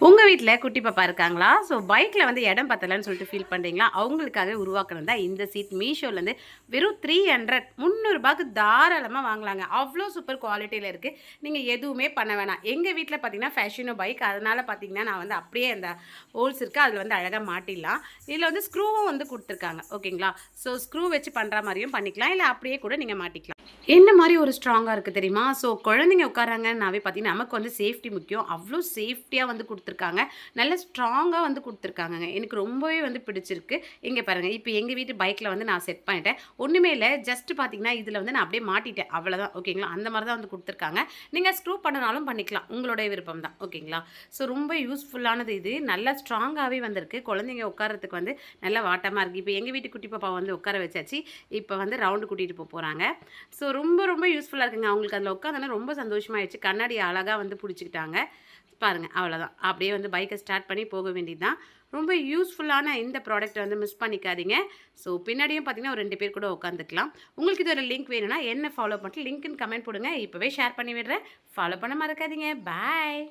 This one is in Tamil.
உங்கள் வீட்டில் குட்டி பாப்பா இருக்காங்களா? ஸோ பைக்கில் வந்து இடம் பத்தலைன்னு சொல்லிட்டு ஃபீல் பண்ணுறீங்களா? அவங்களுக்காக உருவாக்கணும் தான் இந்த சீட். மீஷோலேருந்து வெறும் 300 300 தாராளமாக வாங்கலாங்க. அவ்வளோ சூப்பர் குவாலிட்டியில் இருக்குது. நீங்கள் எதுவுமே பண்ண வேணாம். எங்கள் வீட்டில் பார்த்தீங்கன்னா ஃபேஷனோ பைக், அதனால் பார்த்தீங்கன்னா நான் வந்து அப்படியே அந்த ஹோல்ஸ் இருக்குது அதில் வந்து அழகாக மாட்டிடலாம். இதில் வந்து ஸ்க்ரூவும் வந்து கொடுத்துருக்காங்க. ஓகேங்களா? ஸோ ஸ்க்ரூ வச்சு பண்ணுற மாதிரியும் பண்ணிக்கலாம், இல்லை அப்படியே கூட நீங்கள் மாட்டிக்கலாம். என்ன மாதிரி ஒரு ஸ்ட்ராங்காக இருக்குது தெரியுமா? ஸோ குழந்தைங்க உட்காராங்கன்னாவே பார்த்தீங்கன்னா நமக்கு வந்து சேஃப்டி முக்கியம். அவ்வளோ சேஃப்டியாக வந்து கொடுத்துருக்காங்க. நல்ல ஸ்ட்ராங்காக வந்து கொடுத்துருக்காங்கங்க. எனக்கு ரொம்பவே வந்து பிடிச்சிருக்கு. இங்கே பாருங்கள், இப்போ எங்கள் வீட்டு பைக்கில் வந்து நான் செட் பண்ணிட்டேன். ஒன்றுமே இல்லை, ஜஸ்ட் பார்த்தீங்கன்னா இதில் வந்து நான் அப்படியே மாட்டிட்டேன், அவ்வளோதான். ஓகேங்களா? அந்த மாதிரி தான் வந்து கொடுத்துருக்காங்க. நீங்கள் ஸ்க்ரூ பண்ணனாலும் பண்ணிக்கலாம், உங்களுடைய விருப்பம் தான். ஓகேங்களா? ஸோ ரொம்ப யூஸ்ஃபுல்லானது இது. நல்லா ஸ்ட்ராங்காகவே வந்திருக்கு. குழந்தைங்க உட்காரத்துக்கு வந்து நல்லா வாட்டமாக இருக்குது. இப்போ எங்கள் வீட்டு குட்டி பாப்பா வந்து உட்கார வச்சாச்சு. இப்போ வந்து ரவுண்டு கூட்டிகிட்டு போகிறாங்க. ஸோ ரொம்ப ரொம்ப யூஸ்ஃபுல்லாக இருக்குங்க. அவங்களுக்கு அதில் உட்காந்தோன்னா ரொம்ப சந்தோஷமாயிடுச்சு. கண்ணாடி அழகாக வந்து பிடிச்சிக்கிட்டாங்க. பாருங்கள், அவ்வளோதான். அப்படியே வந்து பைக்கை ஸ்டார்ட் பண்ணி போக வேண்டியது தான். ரொம்ப யூஸ்ஃபுல்லான இந்த ப்ராடக்ட்டை வந்து மிஸ் பண்ணிக்காதீங்க. ஸோ பின்னாடியும் பார்த்தீங்கன்னா ஒரு 2 பேர் கூட உட்காந்துக்கலாம். உங்களுக்கு இதோட லிங்க் வேணும்னா என்ன ஃபாலோ பண்ணிட்டு லிங்க்னு கமெண்ட் போடுங்க. இப்போவே ஷேர் பண்ணி விடுறேன். ஃபாலோ பண்ண மறக்காதீங்க. பாய்.